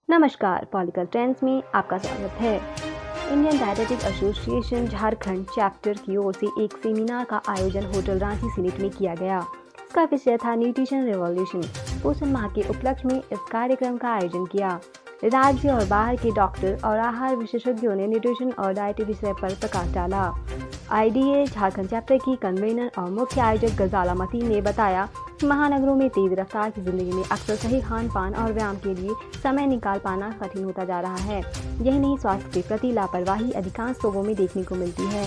नमस्कार, political trends में आपका स्वागत है। Indian diabetic association Jharkhand chapter की ओर से एक सेमिनार का आयोजन होटल रांची सिनेट में किया गया। इसका विषय था न्यूट्रिशन रेवोल्यूशन। पोषण माह के उपलक्ष्य में इस कार्यक्रम का आयोजन किया। राज्य और बाहर के डॉक्टर और आहार विशेषज्ञों ने न्यूट्रिशन और डाइट विषय पर प्रकाश डाला। आईडीए झारखंड चैप्टर की कन्वीनर और मुख्य आयोजक गजाला मती ने बताया कि महानगरों में तेज रफ्तार की जिंदगी में अक्सर सही खान पान और व्यायाम के लिए समय निकाल पाना कठिन होता जा रहा है। यही नहीं, स्वास्थ्य के प्रति लापरवाही अधिकांश लोगों में देखने को मिलती है।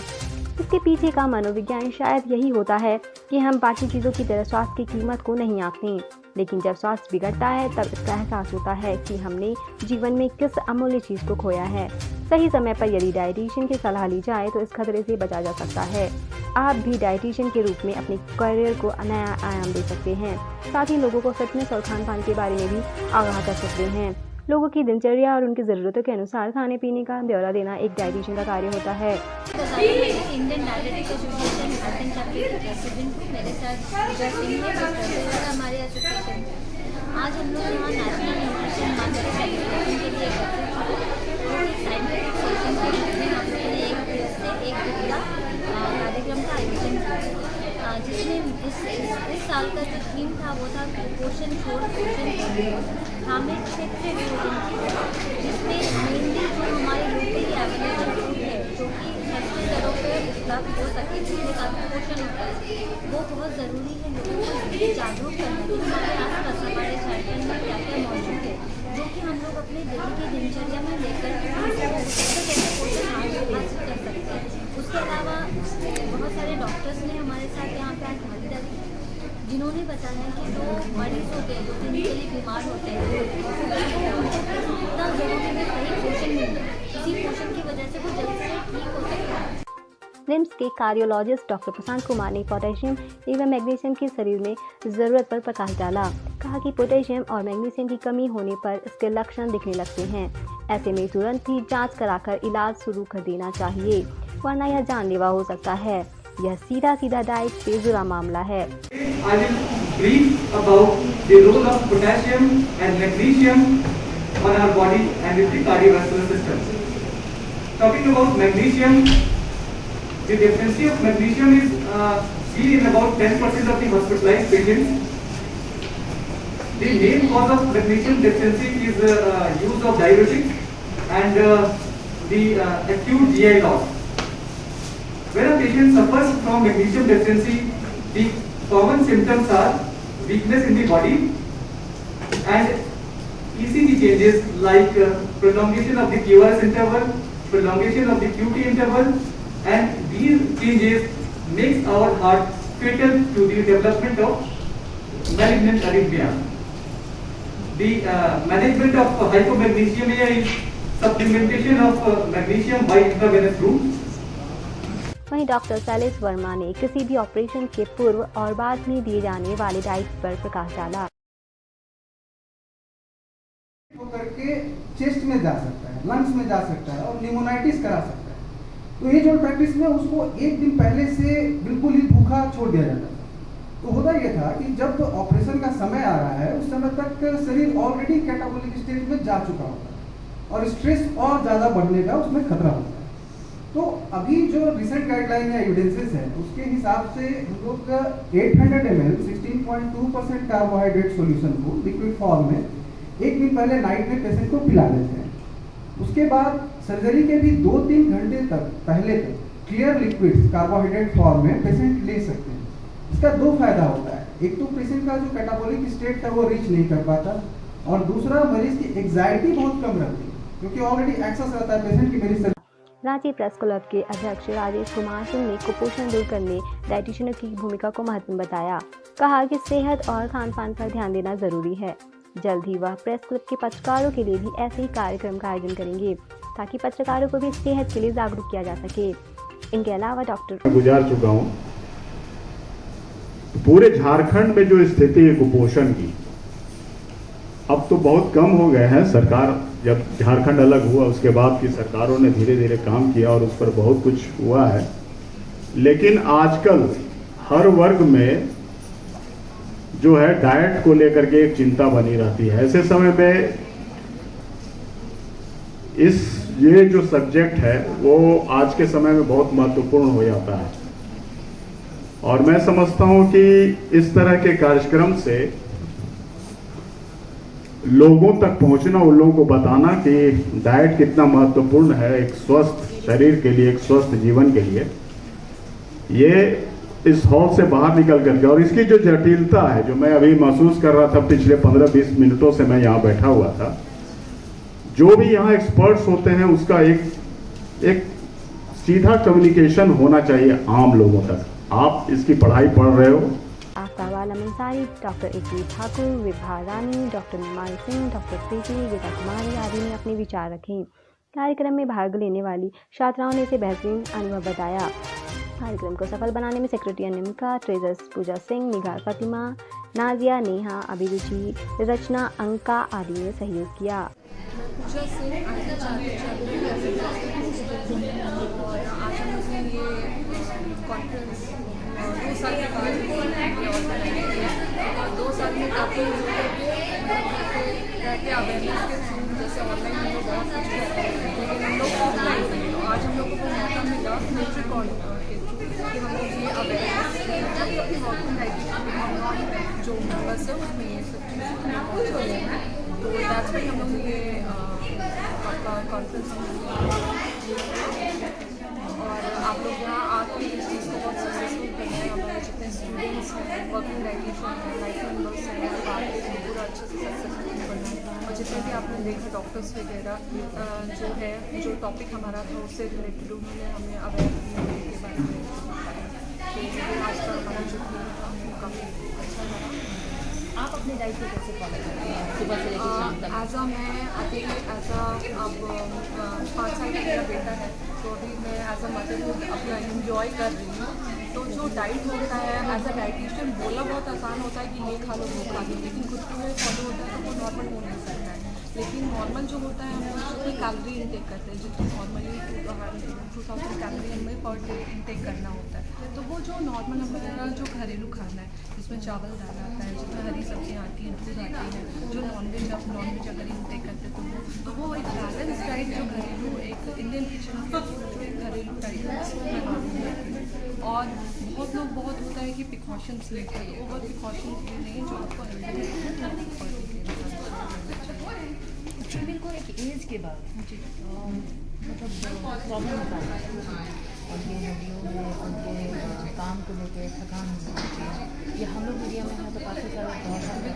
इसके पीछे का मनोविज्ञान शायद यही होता है कि हम बाकी चीज़ों की तरह स्वास्थ्य की कीमत को नहीं आंकते, लेकिन जब स्वास्थ्य बिगड़ता है तब इसका एहसास होता है कि हमने जीवन में किस अमूल्य चीज़ को खोया है। सही समय पर यदि डाइटिशियन की सलाह ली जाए तो इस खतरे से बचा जा सकता है। आप भी डाइटिशियन के रूप में अपने करियर को नया आयाम दे सकते हैं। साथ ही लोगों को फिटनेस और खान पान के बारे में भी आगाह कर सकते हैं। लोगों की दिनचर्या और उनकी ज़रूरतों के अनुसार खाने पीने का ब्यौरा देना एक डाइटिशियन का कार्य होता है। Indian diabetic association Jharkhand chapter के प्रेसिडेंट हूँ। मेरे साथ हमारे एसोसिएशन। आज हम लोग यहाँ नेशनल न्यूट्रिशन मंथ के सेलिब्रेशन के लिए एकत्रित हुए। एक साइंटिफिक सेशन के रूप में हमने एक दिन का कार्यक्रम का आयोजन किया, जिसमें इस साल का जो थीम था वो था पोषण छोड़ पोषण हमें क्षेत्रीय जिसमें मेनली जो हमारे लोकली अवेलेबल फूड है जो कि सस्ते दरों पर उपलब्ध हो सके, जिसमें काफ़ी पोषण होता है, वो बहुत ज़रूरी है लोगों को इसलिए जागरूक करना कि हमारे आसपास हमारे झारखंड में क्या क्या मौजूद है जो कि हम लोग अपने डेली की दिनचर्या में लेकर कैसे पोषण हासिल कर सकते हैं। उसके अलावा बहुत सारे डॉक्टर्स ने हमारे साथ यहाँ पे आज भागीदारी की, जिन्होंने बताया कि जो मरीज होते हैं जो क्लिनिकली बीमार होते हैं इतना ज़रूरी है सही पोषण मिलना, इसी पोषण की वजह से वो जल्द से ठीक हो सकता है। रिम्स के कार्डियोलॉजिस्ट डॉक्टर प्रशांत कुमार ने पोटेशियम एवं मैग्नीशियम की शरीर में ज़रूरत पर प्रकाश डाला। कहा कि पोटेशियम और मैग्नीशियम की कमी होने पर इसके लक्षण दिखने लगते हैं। ऐसे में तुरंत ही जांच कराकर इलाज शुरू कर देना चाहिए, वरना यह जानलेवा हो सकता है। यह सीधा डाइट से जुड़ा मामला है। I will brief about the role of potassium and magnesium on our body and in the cardiovascular system. Talking about magnesium, the deficiency of magnesium is seen in about 10% of the hospitalized patients. The main cause of magnesium deficiency is use of diuretics and the acute GI loss. When a patient suffers from magnesium deficiency, the common symptoms are weakness in the body and ECG changes like prolongation of the QRS interval, prolongation of the QT interval, and these changes makes our heart fatal to the development of malignant arrhythmia. The management of hypomagnesemia is supplementation of magnesium by intravenous route. वहीं doctor Shailesh Verma ने किसी भी operation के पूर्व और बाद में दिए जाने वाले डाइट पर प्रकाश डाला। करके चेस्ट में जा सकता है, लंग्स में जा सकता है और न्यूमोनाइटिस करा सकता है। तो ये जो प्रैक्टिस में उसको एक दिन पहले से बिल्कुल ही भूखा छोड़ दिया जाता था। तो होता यह था कि जब ऑपरेशन का समय आ रहा है उस समय तक शरीर ऑलरेडी कैटाबोलिक स्टेज में जा चुका होता है और स्ट्रेस और ज़्यादा बढ़ने का उसमें खतरा होता है। तो अभी जो रिसेंट गाइडलाइन या एविडेंसेस है उसके हिसाब से हम लोग 800 ml 16.2% कार्बोहाइड्रेट सॉल्यूशन को लिक्विड फॉर्म में एक दिन पहले नाइट में पेशेंट को पिला देते हैं। उसके बाद सर्जरी के भी 2-3 घंटे तक पहले तक क्लियर लिक्विड कार्बोहाइड्रेट फॉर्म में पेशेंट ले सकते हैं। इसका दो फायदा होता है, एक तो पेशेंट का जो कैटाबोलिक स्टेट था वो रीच नहीं कर पाता और दूसरा मरीज की एग्जाइटी बहुत कम रहती है क्योंकि ऑलरेडी एक्सेस रहता है पेशेंट की मेरी। रांची प्रेस क्लब के अध्यक्ष राजेश कुमार सिंह ने कुपोषण दूर करने डाइटिशियनों की भूमिका को महत्वपूर्ण बताया। कहा कि सेहत और खान पान पर ध्यान देना जरूरी है। जल्द ही वह प्रेस क्लब के पत्रकारों के लिए भी ऐसे ही कार्यक्रम का आयोजन करेंगे ताकि पत्रकारों को भी सेहत के लिए जागरूक किया जा सके। इनके अलावा डॉक्टर गुजार चुका हूँ। पूरे झारखंड में जो स्थिति है कुपोषण की अब तो बहुत कम हो गए हैं। सरकार जब झारखंड अलग हुआ उसके बाद की सरकारों ने धीरे धीरे काम किया और उस पर बहुत कुछ हुआ है, लेकिन आजकल हर वर्ग में जो है डाइट को लेकर के एक चिंता बनी रहती है। ऐसे समय में ये जो सब्जेक्ट है वो आज के समय में बहुत महत्वपूर्ण हो जाता है। और मैं समझता हूं कि इस तरह के कार्यक्रम से लोगों तक पहुंचना, उन लोगों को बताना कि डाइट कितना महत्वपूर्ण है एक स्वस्थ शरीर के लिए, एक स्वस्थ जीवन के लिए, ये इस हॉल से बाहर निकल करके, और इसकी जो जटिलता है जो मैं अभी महसूस कर रहा था पिछले 15-20 मिनटों से मैं यहाँ बैठा हुआ था, जो भी यहाँ एक्सपर्ट्स होते हैं उसका एक सीधा कम्युनिकेशन होना चाहिए आम लोगों तक। आप इसकी पढ़ाई पढ़ रहे हो। आफ्ताब आलम अंसारी, डॉक्टर इकरी ठाकुर, विभा रानी, डॉक्टर नुमान सिंह, डॉक्टर प्रीति, गीता कुमारी आदि ने अपने विचार रखे। कार्यक्रम में भाग लेने वाली छात्राओं ने इसे बेहतरीन अनुभव बताया। कार्यक्रम को सफल बनाने में सेक्रेटरी अनिमिका, ट्रेजर्स पूजा सिंह, निगार फातिमा, नाजिया, नेहा, अभिरुचि, रचना, अंका आदि ने सहयोग किया। पूजा सिंह, और आज हम ये कॉन्फ्रेंस 2 साल के बाद और 2 साल में काफ़ी रहते अवेयरनेस के थ्रू, जैसे ऑनलाइन हम लोग बहुत कुछ करते हैं, लेकिन हम लोग ऑफलाइन आज हम लोगों को मौका मिला मिलिट्री कॉल के थ्रू कि हम लोग ये अवेयरनेस अपनी वर्किंग लाइफ जो मेम्बर्स है उसमें ये सब चीज़ें पहुँच रहे हैं। तो दैट्स वाई हम लोग ये आपका कॉन्फ्रेंस और आप लोग यहाँ आके इस चीज़ को बहुत सक्सेसफुल कर रहे हैं। हमारे जितने स्टूडेंट्स हैं, वर्किंग डाइटिशियन हैं, लाइफ मेम्बर्स हैं, पूरा अच्छे से सक्सेसफुल करना है। और जितने भी आपने देखा डॉक्टर्स वगैरह जो है, जो टॉपिक हमारा था उससे रिलेटेड उन्होंने हमें अवेयर के बारे में तो आज का हमारा जो था वो काफ़ी अच्छा लगा। आप अपनी डाइट को कैसे फॉलो करते हैं सुबह से लेकर शाम तक? एज अ मैं अकेले अब 5 साल का मेरा बेटा है, तो अभी मैं एज अ मदरहुड अपना इंजॉय कर रही हूँ। तो जो डाइट होता है एज अ डाइटिशियन बोलना बहुत आसान होता है कि ये खा लो वो खा लो, लेकिन खुद को में फॉलो होता है तो वो नॉर्मल हो नहीं सकता है। लेकिन नॉर्मल जो होता है हम जितनी कैलोरी इनटेक करते हैं, जितनी नॉर्मली 2000 कैलोरी हमें पर डे इनटेक करना होता है, तो वो जो नॉर्मल हमारा जो घरेलू खाना है जिसमें चावल दाल आता है, जिसमें हरी सब्जियाँ आती हैं, दूध आती है, जो नॉनवेज अगर इनटेक करते हैं तो वो एक बैलेंस डाइट जो घरेलू एक इंडियन किचन की जो एक घरेलू डाइट है उसमें मैं मानूँगी। और बहुत लोग बहुत होता है कि प्रिकॉशंस लेते हैं, तो ओवर प्रिकॉशंस भी नहीं जो आपको हेल्दी मेरे को एक एज के बाद मतलब प्रॉब्लम होता है उनके हड्डियों में, उनके काम को लेकर थकान होती है। ये हम लोग एरिया में है तो काफ़ी सारे बहुत सारे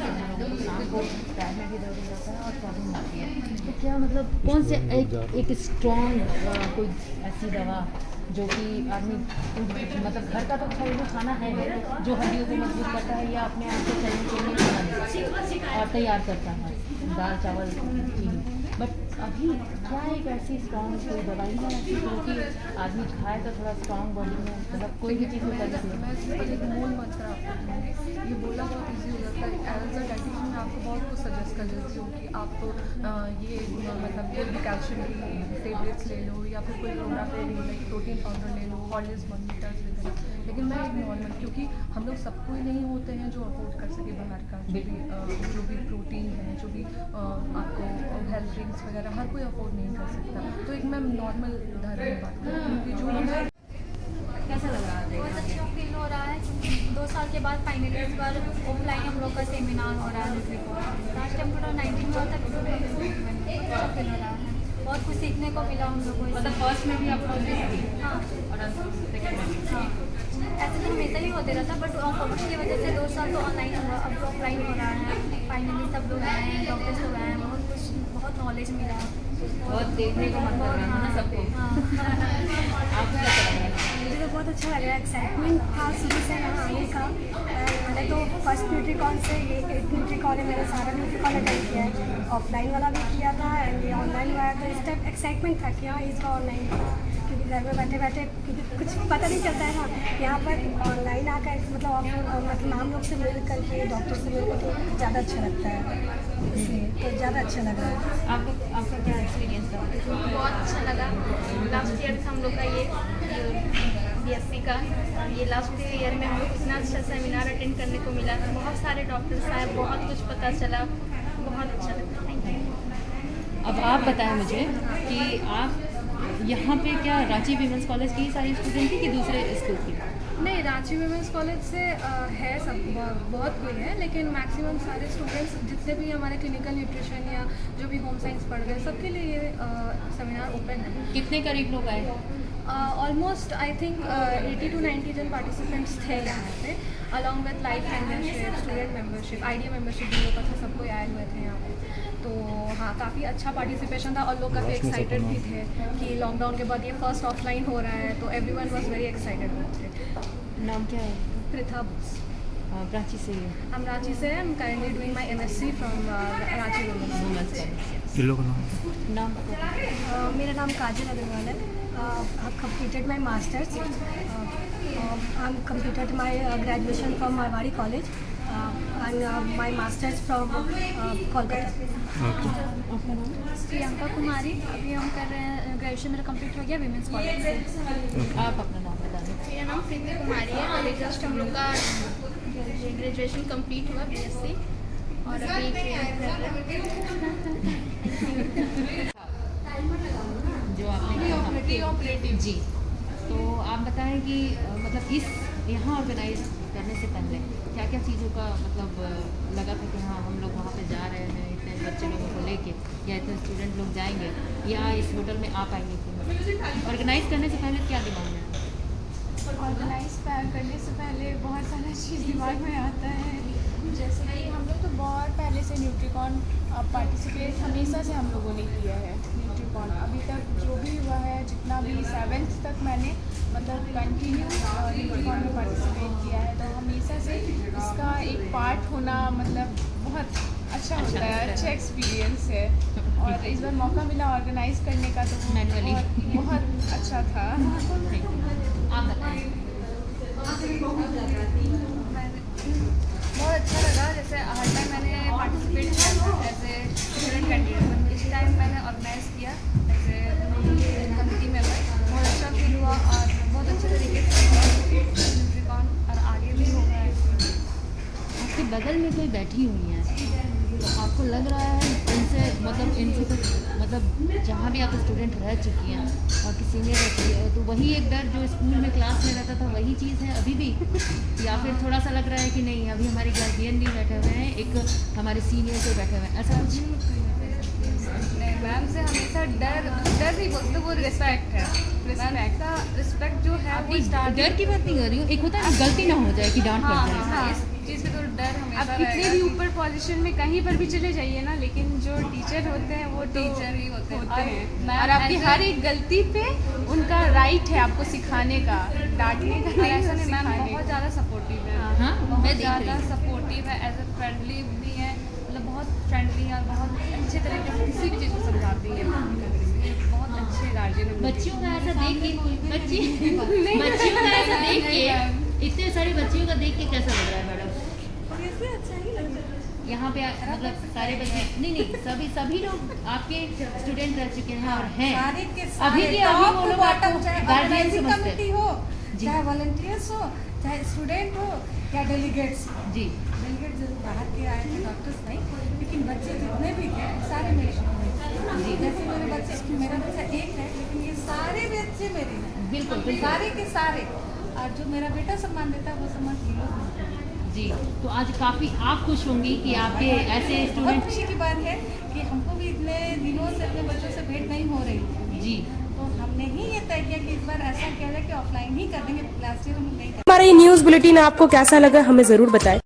हम लोगों को शाम को पैर में भी दर्द हो जाता है और प्रॉब्लम होती है। तो क्या मतलब कौन से एक स्ट्रॉन्ग कोई ऐसी दवा जो कि आदमी मतलब घर का तो घरेलू खाना है जो हड्डियों को मजबूत करता है या अपने आप को शरीर को नहीं खाना और तैयार करता है दाल चावल चीनी, बट अभी क्या एक ऐसी स्ट्रॉन्ग कोई दवाई है ऐसी जो कि आदमी खाए तो थोड़ा स्ट्रॉन्ग बॉडी में मतलब कोई भी चीज़ कर सकते मैं सिंपल एक मूल मंत्र आपको ये बोला बहुत ईजी हो जाता है। एज अ डाइटिशियन मैं आपको बहुत कुछ सजेस्ट कर देती हूँ कि आप तो ये मतलब कोई भी कैल्शियम की टेबलेट्स ले लो या फिर कोई प्रोडक्ट ले लो, लाइक प्रोटीन पाउडर ले लो, हॉर्लिक्स बॉर्नविटास वगैरह, लेकिन मैं एक नॉर्मल, क्योंकि हम लोग सब कोई नहीं होते हैं जो अफोर्ड कर सके बाहर का जो भी प्रोटीन है, जो भी आपको हेल्थ ड्रिंक्स वगैरह हर कोई अफोर्ड नहीं कर सकता। तो एक मैं नॉर्मल उदाहरण में बात करूँ क्योंकि जो हमें कैसा लग रहा है? बहुत अच्छा फील हो रहा है क्योंकि 2 साल के बाद फाइनली इस बार ऑफलाइन हम लोग का सेमिनार हो रहा है। लास्ट टाइम थोड़ा 19 मंथ तक अच्छा फील हो रहा है, बहुत कुछ सीखने को मिला हम लोग को। मतलब फर्स्ट में भी आप लोग हाँ और सेकंड में भी? हाँ, ऐसे तो हमेशा ही होते रहता, बट कोविड की वजह से 2 साल तो ऑनलाइन हुआ, अब ऑफलाइन हो रहा है। फाइनली सब लोग आए हैं, डॉक्टर्स लोग आए हैं, बहुत नॉलेज मिला, बहुत देखने को मन कर रहा है ना सबको। हाँ आपको कैसा लग रहा है? मुझे तो बहुत अच्छा लग रहा है, एक्साइटमेंट था शुरू से यहाँ आने का। मैंने तो फर्स्ट न्यूट्रीकॉन से ये 8 न्यूट्रीकॉन है, मैंने सारा न्यूट्रीकॉन अटेंड किया है, ऑफलाइन वाला भी किया था एंड ये ऑनलाइन हुआ है। तो इस टाइप एक्साइटमेंट था कि हाँ इसका ऑनलाइन था, क्योंकि घर में बैठे बैठे क्योंकि कुछ पता नहीं चलता है ना, यहाँ पर ऑनलाइन आकर मतलब हम लोग से मिल करके डॉक्टर से मिल करके ज़्यादा अच्छा लगता है, इसलिए तो ज़्यादा अच्छा लग रहा है। आपका क्या एक्सपीरियंस था? बहुत अच्छा लगा। लास्ट ईयर था हम लोग का ये BSc का, ये लास्ट ईयर में हम लोग इतना अच्छा सेमिनार अटेंड करने को मिला, बहुत सारे डॉक्टर्स आए, बहुत कुछ पता चला, बहुत अच्छा लगा। Thank you. अब आप बताएं मुझे कि आप यहाँ पे क्या रांची वीमेंस कॉलेज की सारी स्टूडेंट थी कि दूसरे स्कूल की? नहीं, रांची वुमेंस कॉलेज से है सब, बहुत कोई है, लेकिन मैक्सिमम सारे स्टूडेंट्स जितने भी हमारे क्लिनिकल न्यूट्रिशन या जो भी होम साइंस पढ़ रहे हैं सबके लिए ये सेमिनार ओपन है। कितने करीब लोग आए? ऑलमोस्ट आई थिंक 80 to 90 जन पार्टिसिपेंट्स थे यहाँ पे, along with life membership, student membership, idea membership भी लोग का था, सबको आए हुए थे यहाँ पे। तो हाँ, काफ़ी अच्छा पार्टिसिपेशन था और लोग काफ़ी एक्साइटेड भी थे कि लॉकडाउन के बाद ये फर्स्ट ऑफलाइन हो रहा है, तो एवरीवन वाज वेरी एक्साइटेड थे। नाम क्या है? पृथा बोस। रांची से ही? हम रांची से हैं। I'm currently doing my MSc from Ranchi Women's College। Kilo का नाम? नाम बताओ। मेरा नाम काजल अग्रवाल है। I've completed my masters. I'm completed my graduation from Marwari College and my masters from Kolkata। Priyanka Kumari. अभी हम कर रहे हैं, ग्रेजुएशन मेरा कंप्लीट हो गया वीमेंस कॉलेज से। आप अपना नाम बता दें। मेरा नाम प्रीति कुमारी है। अभी जस्ट हम लोग का ग्रेजुएशन कंप्लीट हुआ BSc और अभी जो आपने ऑपरेटिव जी, तो आप बताएं कि मतलब इस यहाँ ऑर्गेनाइज करने से पहले क्या क्या चीज़ों का मतलब लगा था कि हाँ हम लोग वहाँ पे जा रहे हैं, इतने बच्चे लोगों को लेके या इतने स्टूडेंट लोग जाएंगे या इस होटल में आ पाएंगे? ऑर्गेनाइज करने से पहले क्या दिमाग में? ऑर्गेनाइज करने से पहले बहुत सारा चीज़ दिमाग में आता है, जैसे कि हम लोग तो बहुत पहले से न्यूट्रिकॉन पार्टिसिपेट हमेशा से हम लोगों ने किया है। न्यूट्रिकॉन अभी तक जो भी हुआ है, जितना भी 7th तक मैंने मतलब कंटिन्यू न्यूट्रिकॉन में पार्टिसिपेट किया है, तो हमेशा से इसका एक पार्ट होना मतलब बहुत अच्छा होता है, अच्छा एक्सपीरियंस है। और इस बार मौका मिला ऑर्गेनाइज करने का, तो बहुत अच्छा था। बहुत अच्छा लगा, जैसे हर टाइम मैंने पार्टिसिपेट किया एज ए स्टूडेंट कैंडिडेट, इस टाइम मैंने ऑर्गेनाइज किया एज ए कमिटी मेंबर। बहुत अच्छा फील हुआ और बहुत अच्छे तरीके से न्यूट्रिकॉन और आगे भी होगा। आपके बगल में कोई बैठी हुई है, तो आपको लग रहा है इनसे कुछ मतलब जहाँ भी आप स्टूडेंट रह चुकी हैं और किसी ने रह चुकी है, तो वही एक डर जो स्कूल में क्लास में रहता था वही चीज़ है अभी भी, या फिर थोड़ा सा लग रहा है कि नहीं अभी हमारे गार्जियन भी बैठे हुए हैं, एक हमारे सीनियर से बैठे हुए हैं, ऐसा कुछ? नहीं, मैम से हमेशा डर नहीं बोलते, वो रिस्पेक्ट है। रिस्पेक्ट जो है वो डर की बात नहीं कर रही हूँ, एक होता है गलती ना हो जाए कि डांट पड़ जाए। हाँ, इस चीज़ पे तो डर हमेशा अब कितने भी ऊपर पोजीशन में कहीं पर भी चले जाइए ना, लेकिन जो टीचर होते हैं वो टीचर ही होते हैं। और आपकी हर एक गलती पे उनका राइट है आपको सिखाने का, डांटने का नहीं, ऐसा नहीं, मैम बहुत ज़्यादा सपोर्टिव है। हाँ, बहुत ज़्यादा सपोर्टिव है, एज ए फ्रेंडली भी है, मतलब बहुत फ्रेंडली है और बहुत अच्छे तरीके से किसी भी चीज़ को समझाती है। बहुत अच्छे गार्जियन। बच्चियों का ऐसा देख के बच्चियों का ऐसा देख के इतने सारे बच्चियों का देख के कैसा लग रहा है मैडम? अच्छा ही लग रहा है। यहाँ पे मतलब सारे बच्चे नहीं सभी लोग आपके स्टूडेंट रह चुके हैं और हैं अभी वो लोग आपको गार्जियन समझते हैं हो, चाहे वॉलंटियर्स हो, चाहे स्टूडेंट हो या डेलीगेट्स। जी, डेलीगेट्स बाहर के आए थे, डॉक्टर्स नहीं, लेकिन बच्चे जितने भी थे सारे मेरे जी। जैसे मेरा बच्चा एक है, लेकिन ये सारे बच्चे मेरे हैं। बिल्कुल सारे के सारे, और जो मेरा बेटा सम्मान देता है वो सम्मान ये जी। तो आज काफ़ी आप खुश होंगी कि आपके ऐसे बहुत स्टूडेंट। खुशी की बात है कि हमको भी इतने दिनों से अपने बच्चों से भेंट नहीं हो रही जी, तो हमने ही ये तय किया कि इस बार ऐसा किया जाए कि ऑफलाइन ही कर देंगे, लास्ट ईयर हम नहीं कर। हमारा ये न्यूज़ बुलेटिन आपको कैसा लगा हमें ज़रूर बताएं।